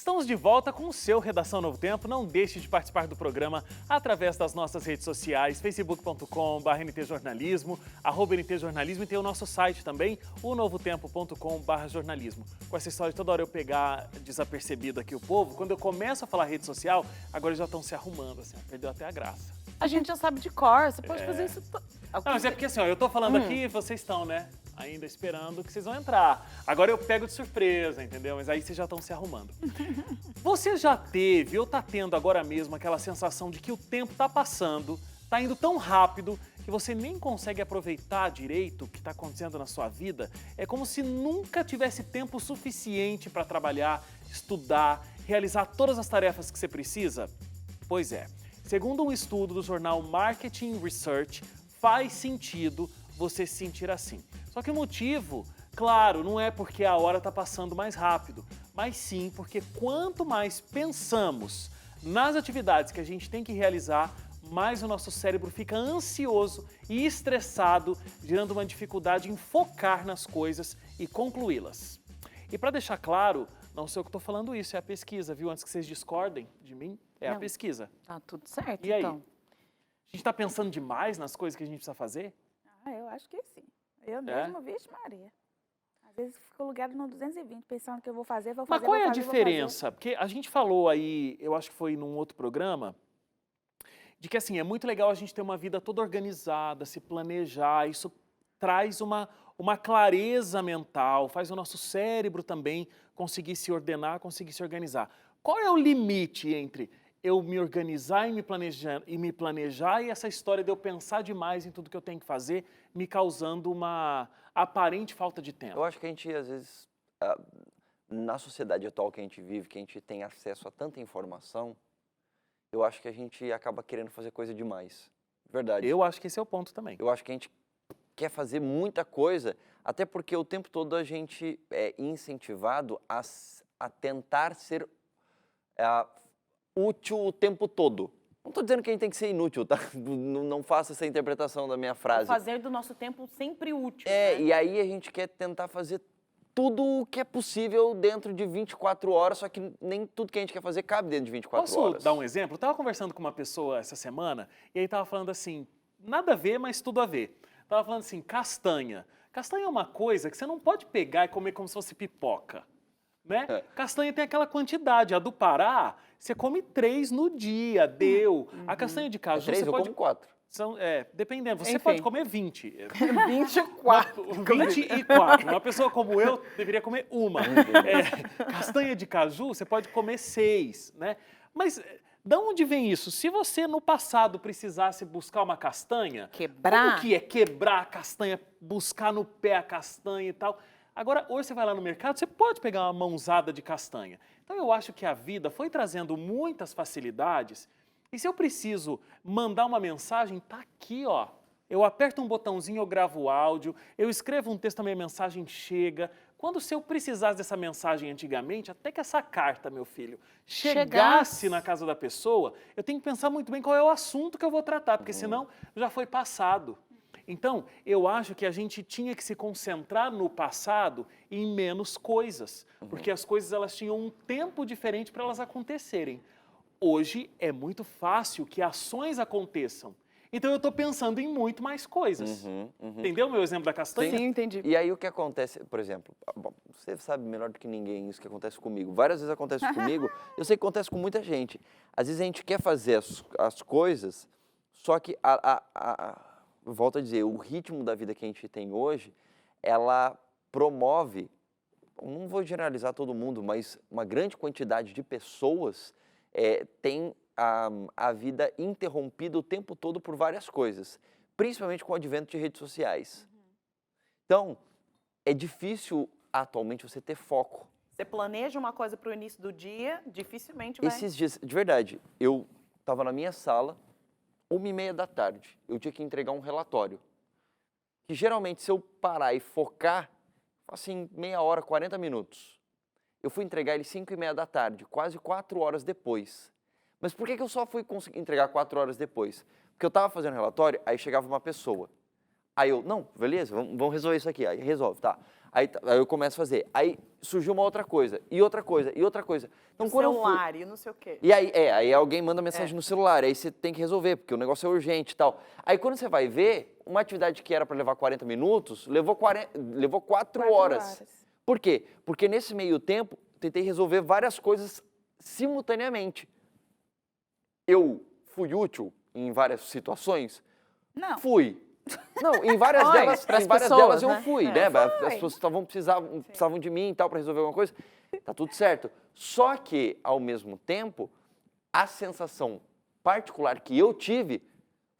Estamos de volta com o seu Redação Novo Tempo. Não deixe de participar do programa através das nossas redes sociais, facebook.com/ntjornalismo, @ntjornalismo, e tem o nosso site também, o novotempo.com/jornalismo. Com essa história de toda hora eu pegar desapercebido aqui o povo, quando eu começo a falar rede social, agora eles já estão se arrumando, assim, perdeu até a graça. A gente já sabe de cor, você pode fazer isso... Não, mas é porque assim, ó, eu tô falando aqui e vocês estão, né, ainda esperando que vocês vão entrar. Agora eu pego de surpresa, entendeu? Mas aí vocês já estão se arrumando. Você já teve ou tá tendo agora mesmo aquela sensação de que o tempo tá passando, tá indo tão rápido que você nem consegue aproveitar direito o que tá acontecendo na sua vida? É como se nunca tivesse tempo suficiente para trabalhar, estudar, realizar todas as tarefas que você precisa? Pois é. Segundo um estudo do jornal Marketing Research, faz sentido você se sentir assim. Só que o motivo, claro, não é porque a hora está passando mais rápido, mas sim porque quanto mais pensamos nas atividades que a gente tem que realizar, mais o nosso cérebro fica ansioso e estressado, gerando uma dificuldade em focar nas coisas e concluí-las. E para deixar claro, não sei o que estou falando isso, é a pesquisa, viu? Antes que vocês discordem de mim, é a pesquisa. Tá tudo certo, E aí? então. A gente está pensando demais nas coisas que a gente precisa fazer? Ah, eu acho que sim. Eu mesma, vixe Maria. Às vezes fico ligado no 220, pensando que eu vou fazer, Mas qual é a vou fazer. diferença? Porque a gente falou aí, eu acho que foi num outro programa, de que assim, é muito legal a gente ter uma vida toda organizada, se planejar, isso traz uma clareza mental, faz o nosso cérebro também conseguir se ordenar, conseguir se organizar. Qual é o limite entre eu me organizar e me planejar e essa história de eu pensar demais em tudo que eu tenho que fazer, me causando uma aparente falta de tempo? Eu acho que a gente, às vezes, na sociedade atual que a gente vive, que a gente tem acesso a tanta informação, eu acho que a gente acaba querendo fazer coisa demais. Verdade. Eu acho que esse é o ponto também. Eu acho que a gente quer fazer muita coisa, até porque o tempo todo a gente é incentivado a tentar ser útil o tempo todo. Não estou dizendo que a gente tem que ser inútil, tá? Não faça essa interpretação da minha frase. Fazer do nosso tempo sempre útil. É, né? e aí a gente quer tentar fazer tudo o que é possível dentro de 24 horas, só que nem tudo que a gente quer fazer cabe dentro de 24 horas. Posso dar um exemplo? Eu estava conversando com uma pessoa essa semana e aí estava falando assim, nada a ver, mas tudo a ver. Estava falando assim, castanha. Castanha é uma coisa que você não pode pegar e comer como se fosse pipoca, né? Castanha tem aquela quantidade. A do Pará, você come 3 no dia, deu. A castanha de caju, 3, você eu pode... como 4. Dependendo, você Enfim. pode comer 20. 24. 24. Uma pessoa como eu deveria comer uma. Castanha de caju, você pode comer 6, né? Mas de onde vem isso? Se você no passado precisasse buscar uma castanha... Quebrar. Como que é quebrar a castanha, buscar no pé a castanha e tal? Agora, hoje você vai lá no mercado, você pode pegar uma mãozada de castanha. Então eu acho que a vida foi trazendo muitas facilidades. E se eu preciso mandar uma mensagem, tá aqui, ó. Eu aperto um botãozinho, eu gravo o áudio, eu escrevo um texto, a minha mensagem chega. Quando se eu precisasse dessa mensagem antigamente, até que essa carta, meu filho, chegasse na casa da pessoa, eu tenho que pensar muito bem qual é o assunto que eu vou tratar, porque senão já foi passado. Então, eu acho que a gente tinha que se concentrar no passado e em menos coisas, porque as coisas elas tinham um tempo diferente para elas acontecerem. Hoje é muito fácil que ações aconteçam. Então eu estou pensando em muito mais coisas. Entendeu o meu exemplo da castanha? Sim, entendi. E aí o que acontece, por exemplo, bom, você sabe melhor do que ninguém isso que acontece comigo. Várias vezes acontece comigo, eu sei que acontece com muita gente. Às vezes a gente quer fazer as coisas, só que, volto a dizer, o ritmo da vida que a gente tem hoje, ela promove, não vou generalizar todo mundo, mas uma grande quantidade de pessoas tem a vida interrompida o tempo todo por várias coisas, principalmente com o advento de redes sociais. Então, é difícil atualmente você ter foco. Você planeja uma coisa para o início do dia, dificilmente vai... Esses dias, de verdade, eu estava na minha sala, 1h30 da tarde, eu tinha que entregar um relatório. Que geralmente, se eu parar e focar, assim, meia hora, 40 minutos. Eu fui entregar ele 5h30 da tarde, quase 4 horas depois. Mas por que eu só fui conseguir entregar 4 horas depois? Porque eu estava fazendo relatório, aí chegava uma pessoa. Aí eu, não, beleza, vamos resolver isso aqui. Aí resolve, tá. Aí eu começo a fazer. Aí surgiu uma outra coisa, e outra coisa, e outra coisa. Então, No quando eu fui- celular e não sei o quê. E aí alguém manda mensagem no celular, aí você tem que resolver, porque o negócio é urgente e tal. Aí quando você vai ver, uma atividade que era para levar 40 minutos, levou 4 horas. Por quê? Porque nesse meio tempo, tentei resolver várias coisas simultaneamente. Eu fui útil em várias situações? Não. Fui. Não, em várias Foi, delas, pras em várias pessoas, delas eu né? fui, né? As pessoas precisavam de mim e tal para resolver alguma coisa. Tá tudo certo. Só que, ao mesmo tempo, a sensação particular que eu tive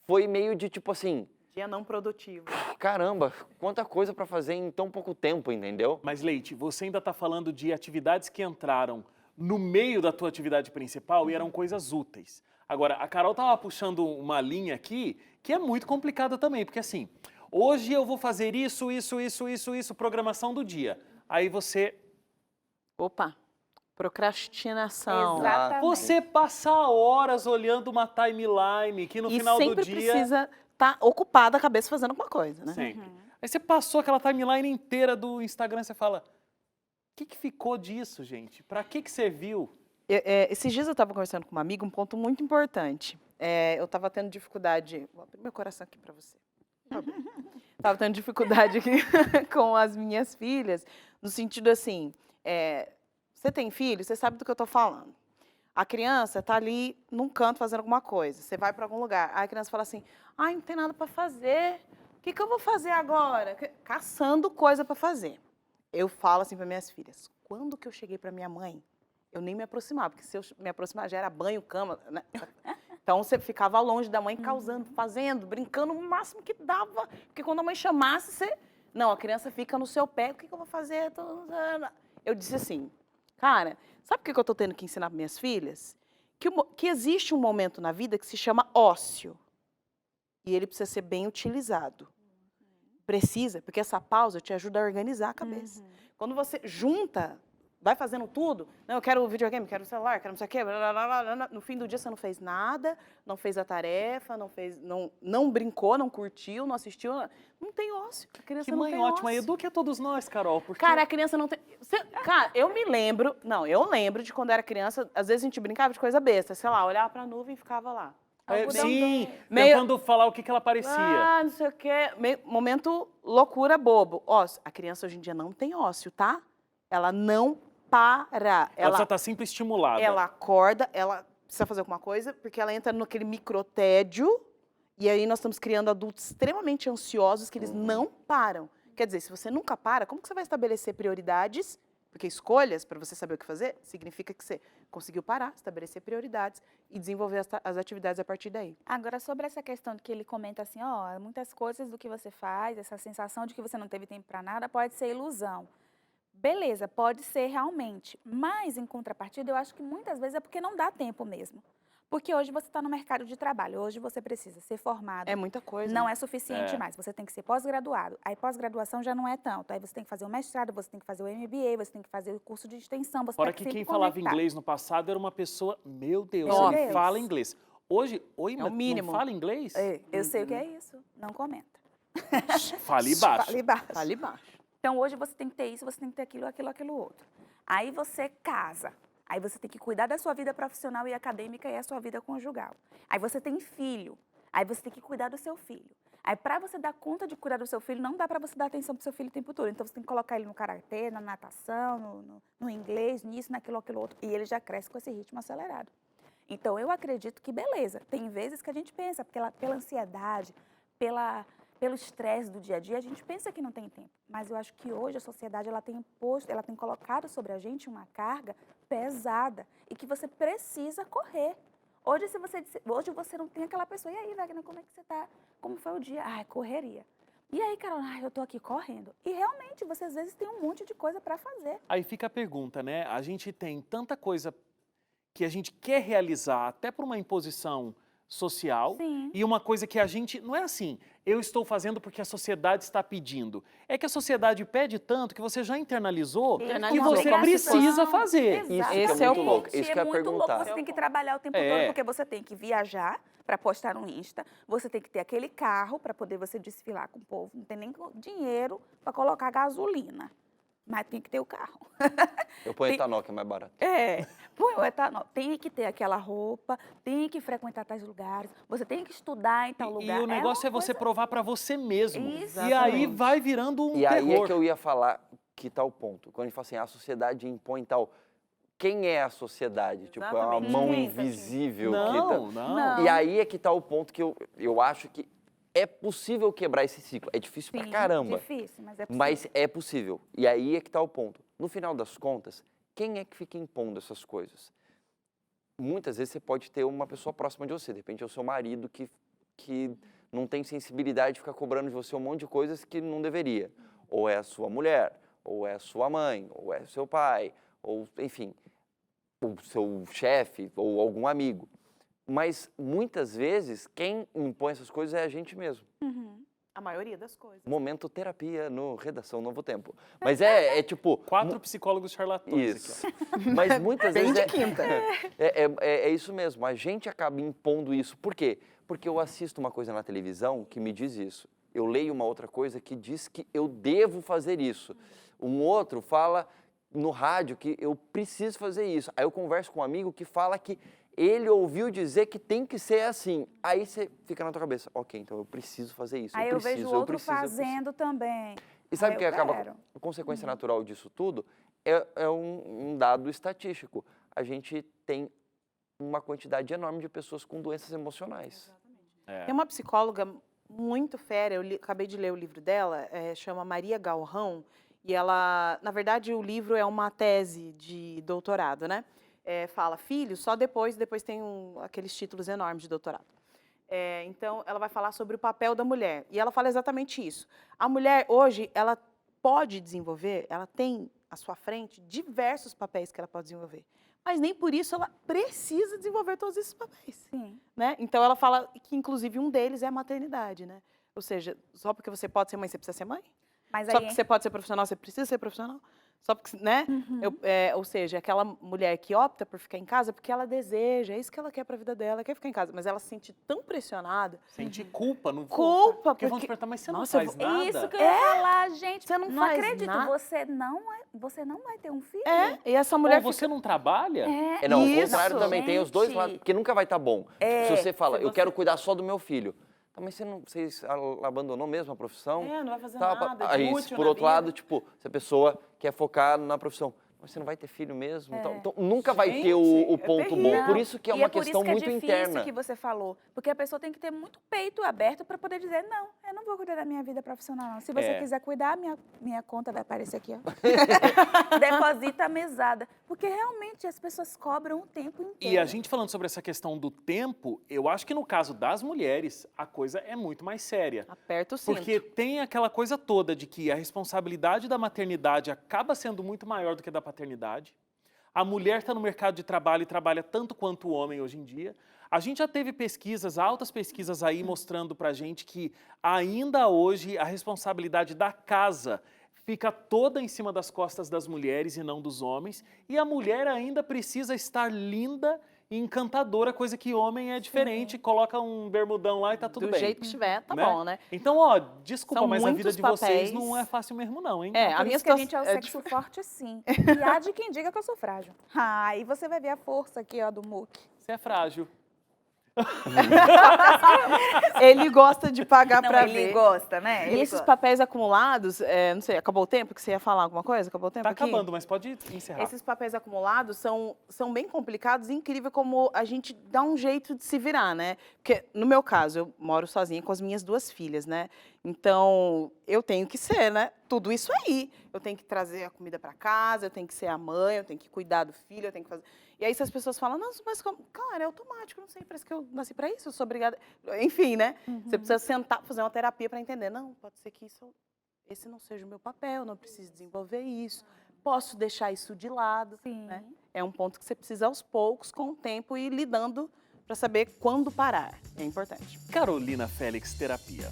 foi meio de tipo assim, Dia não produtivo. caramba, quanta coisa para fazer em tão pouco tempo, entendeu? Mas, Leite, você ainda está falando de atividades que entraram no meio da tua atividade principal e eram coisas úteis. Agora, a Carol estava puxando uma linha aqui que é muito complicada também, porque assim, hoje eu vou fazer isso, programação do dia. Aí você Opa, procrastinação. Exatamente. Você passa horas olhando uma timeline que no E final do sempre dia... precisa estar ocupada a cabeça fazendo alguma coisa, né? Sempre. Aí você passou aquela timeline inteira do Instagram e você fala, o que ficou disso, gente? Pra que serviu? Esses dias eu estava conversando com uma amiga, um ponto muito importante. Eu estava tendo dificuldade... Vou abrir meu coração aqui para você. Estava tendo dificuldade aqui com as minhas filhas, no sentido assim, você tem filho, você sabe do que eu estou falando. A criança está ali num canto fazendo alguma coisa, você vai para algum lugar, aí a criança fala assim, ai, não tem nada para fazer, o que eu vou fazer agora? Caçando coisa para fazer. Eu falo assim para minhas filhas, quando que eu cheguei para minha mãe, eu nem me aproximava, porque se eu me aproximar já era banho, cama, né? Então você ficava longe da mãe, causando, fazendo, brincando o máximo que dava, porque quando a mãe chamasse, você... Não, a criança fica no seu pé, o que eu vou fazer? Eu disse assim, cara, sabe o que eu estou tendo que ensinar para minhas filhas? Que existe um momento na vida que se chama ócio. E ele precisa ser bem utilizado. Precisa, porque essa pausa te ajuda a organizar a cabeça. Quando você junta, vai fazendo tudo, não, eu quero videogame, quero celular, quero não sei o quê, blá, blá, blá, blá, no fim do dia você não fez nada, não fez a tarefa, não brincou, não curtiu, não assistiu, não tem ócio. A criança Que não mãe tem ótima, ócio. eduque a todos nós, Carol, porque... Cara, a criança não tem... Cara, eu lembro de quando era criança, às vezes a gente brincava de coisa besta, sei lá, olhava pra nuvem e ficava lá. sim, Meio- tentando falar o que ela parecia. Ah, não sei o quê. Momento loucura bobo. Ócio. A criança hoje em dia não tem ócio, tá? Ela não para. Ela precisa estar sempre estimulada. Ela acorda, ela precisa fazer alguma coisa, porque ela entra naquele microtédio, e aí nós estamos criando adultos extremamente ansiosos que eles não param. Quer dizer, se você nunca para, como que você vai estabelecer prioridades? Porque escolhas, para você saber o que fazer, significa que você conseguiu parar, estabelecer prioridades e desenvolver as atividades a partir daí. Agora, sobre essa questão de que ele comenta assim, ó, muitas coisas do que você faz, essa sensação de que você não teve tempo para nada, pode ser ilusão. Beleza, pode ser realmente, mas em contrapartida, eu acho que muitas vezes é porque não dá tempo mesmo. Porque hoje você está no mercado de trabalho, hoje você precisa ser formado. É muita coisa. Não né? é suficiente mais, você tem que ser pós-graduado. Aí pós-graduação já não é tanto, aí você tem que fazer o mestrado, você tem que fazer o MBA, você tem que fazer o curso de extensão, você Fora tem que que quem sempre falava conectar. inglês no passado era uma pessoa, meu Deus, Meu ele Deus. fala inglês. Hoje, oi, É o mas mínimo. não fala inglês? Eu sei o que é isso, não comenta. Fale baixo. Fale baixo. Fale baixo. Então, hoje você tem que ter isso, você tem que ter aquilo outro. Aí você casa. Aí você tem que cuidar da sua vida profissional e acadêmica e a sua vida conjugal. Aí você tem filho. Aí você tem que cuidar do seu filho. Aí, para você dar conta de cuidar do seu filho, não dá para você dar atenção para o seu filho o tempo todo. Então, você tem que colocar ele no karatê, na natação, no inglês, nisso, naquilo, aquilo outro. E ele já cresce com esse ritmo acelerado. Então, eu acredito que, beleza, tem vezes que a gente pensa, pela ansiedade, pelo estresse do dia a dia, a gente pensa que não tem tempo. Mas eu acho que hoje a sociedade ela tem colocado sobre a gente uma carga pesada e que você precisa correr. Hoje você não tem aquela pessoa, e aí, Wagner, como é que você tá? Como foi o dia? Ah, correria. E aí, Carol, eu tô aqui correndo. E realmente, você às vezes tem um monte de coisa para fazer. Aí fica a pergunta, né? A gente tem tanta coisa que a gente quer realizar, até por uma imposição social, Sim. e uma coisa que a gente, não é assim, eu estou fazendo porque a sociedade está pedindo. É que a sociedade pede tanto que você já internalizou que Internalizou, você como se precisa fazer. Isso que Esse é é o muito louco. Isso que eu ia muito louco, perguntar. você tem que trabalhar o tempo É. todo, porque você tem que viajar para postar no Insta, você tem que ter aquele carro para poder você desfilar com o povo, não tem nem dinheiro para colocar gasolina. mas tem que ter o carro. Eu ponho Tem- etanol, que é mais barato. Põe o etanol. Tem que ter aquela roupa, tem que frequentar tais lugares, você tem que estudar em tal E lugar. o negócio é uma você coisa- provar pra você mesmo. Isso. E aí Exatamente. vai virando um E aí terror. é que eu ia falar que tal ponto. Quando a gente fala assim, a sociedade impõe tal. Quem é a sociedade? Tipo, é uma Exatamente. mão Ninguém tá aqui. invisível que Não, tá... não. Não. E aí é que tá o ponto que eu acho que é possível quebrar esse ciclo. É difícil pra Sim, caramba, difícil, mas é possível. mas é possível. E aí é que tá o ponto. No final das contas, quem é que fica impondo essas coisas? Muitas vezes você pode ter uma pessoa próxima de você. De repente é o seu marido que não tem sensibilidade de ficar cobrando de você um monte de coisas que não deveria. Ou é a sua mulher, ou é a sua mãe, ou é o seu pai, ou enfim, o seu chefe, ou algum amigo. Mas muitas vezes quem impõe essas coisas é a gente mesmo. A maioria das coisas. Momento terapia no Redação Novo Tempo. Mas é tipo... 4 psicólogos charlatões Isso. aqui, Mas muitas Bem vezes de quinta. é isso mesmo. A gente acaba impondo isso. Por quê? Porque eu assisto uma coisa na televisão que me diz isso. Eu leio uma outra coisa que diz que eu devo fazer isso. Um outro fala no rádio que eu preciso fazer isso. Aí eu converso com um amigo que fala que ele ouviu dizer que tem que ser assim. Aí você fica na tua cabeça, ok, então eu preciso fazer isso. Aí eu preciso, vejo o outro preciso, eu preciso. fazendo também. E sabe Aí o que eu acaba? quero. A consequência natural disso tudo é um dado estatístico. A gente tem uma quantidade enorme de pessoas com doenças emocionais. É. Tem uma psicóloga muito fera, acabei de ler o livro dela, chama Maria Galrão, e ela, na verdade, o livro é uma tese de doutorado, né? Fala filho, só depois tem aqueles títulos enormes de doutorado. Então, ela vai falar sobre o papel da mulher, e ela fala exatamente isso. A mulher, hoje, ela pode desenvolver, ela tem à sua frente diversos papéis que ela pode desenvolver, mas nem por isso ela precisa desenvolver todos esses papéis. Sim. Né? Então ela fala que inclusive um deles é a maternidade, né? Ou seja, só porque você pode ser mãe, você precisa ser mãe? Mas Só aí, porque você pode ser profissional, você precisa ser profissional? Só porque, né? Ou seja, aquela mulher que opta por ficar em casa porque ela deseja, é isso que ela quer para a vida dela, ela quer ficar em casa, mas ela se sente tão pressionada. Sentir culpa. Não, Culpa, porque vão te porque... perguntar, mas você Nossa, não faz nada? isso que eu ia falar, gente. Você não não faz acredito, nada. você não vai ter um filho? E essa mulher Ou você não trabalha? Não, o Isso. contrário também, tem os dois Gente. lados, porque nunca vai estar bom. Se você fala, se eu você- quero cuidar só do meu filho. Tá, mas você abandonou mesmo a profissão? não vai fazer Tá, nada, aí, útil por na outro vida. lado, tipo, se a pessoa quer focar na profissão, mas você não vai ter filho mesmo? Então nunca vai ter Gente, o é ponto bom. terrível. Por isso que é E uma por questão isso que muito é difícil interna. que você falou. Porque a pessoa tem que ter muito peito aberto para poder dizer, não, eu não vou cuidar da minha vida profissional, não. Se você quiser cuidar, minha conta vai aparecer aqui, ó. Deposita a mesada. Porque realmente as pessoas cobram o tempo inteiro. E a gente falando sobre essa questão do tempo, eu acho que no caso das mulheres, a coisa é muito mais séria. Aperta o cinto. Porque tem aquela coisa toda de que a responsabilidade da maternidade acaba sendo muito maior do que da paternidade. A mulher está no mercado de trabalho e trabalha tanto quanto o homem hoje em dia. A gente já teve pesquisas, altas pesquisas aí mostrando pra gente que ainda hoje a responsabilidade da casa fica toda em cima das costas das mulheres e não dos homens. E a mulher ainda precisa estar linda e encantadora, coisa que homem é diferente. Coloca um bermudão lá e tá tudo Do bem. jeito que estiver, tá bom, né? Então, ó, desculpa, São mas a vida muitos de vocês papéis. não é fácil mesmo não, hein? A Por minha isso que a gente situação é o sexo forte, sim. E há de quem diga que eu sou frágil. Aí você vai ver a força aqui, ó, do MOOC. Você é frágil. Ele gosta de pagar Não, pra ele ver. gosta, né? E Ele esses gosta. papéis acumulados, não sei, acabou o tempo que você ia falar alguma coisa? Acabou o tempo Tá aqui? acabando, mas pode encerrar. Esses papéis acumulados são bem complicados e incrível como a gente dá um jeito de se virar, né? Porque, no meu caso, eu moro sozinha com as minhas 2 filhas, né? Então, eu tenho que ser, né? Tudo isso aí. Eu tenho que trazer a comida para casa, eu tenho que ser a mãe, eu tenho que cuidar do filho, eu tenho que fazer... E aí, se as pessoas falam, nossa, mas como? Cara, é automático, não sei, parece que eu nasci para isso, eu sou obrigada... Enfim, né? Você precisa sentar, fazer uma terapia para entender. Não, pode ser que esse não seja o meu papel, não preciso desenvolver isso, posso deixar isso de lado. Sim. Né? É um ponto que você precisa, aos poucos, com o tempo, ir lidando para saber quando parar. É importante. Carolina Félix Terapia.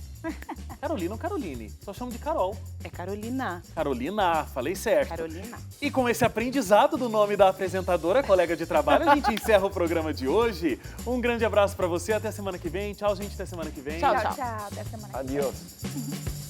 Carolina ou Caroline? Só chamo de Carol. É Carolina. Carolina, falei certo. Carolina. E com esse aprendizado do nome da apresentadora, colega de trabalho, a gente encerra o programa de hoje. Um grande abraço pra você, até semana que vem. Tchau, gente, até semana que vem. Tchau, Tchau, tchau. Até semana que vem. Adiós.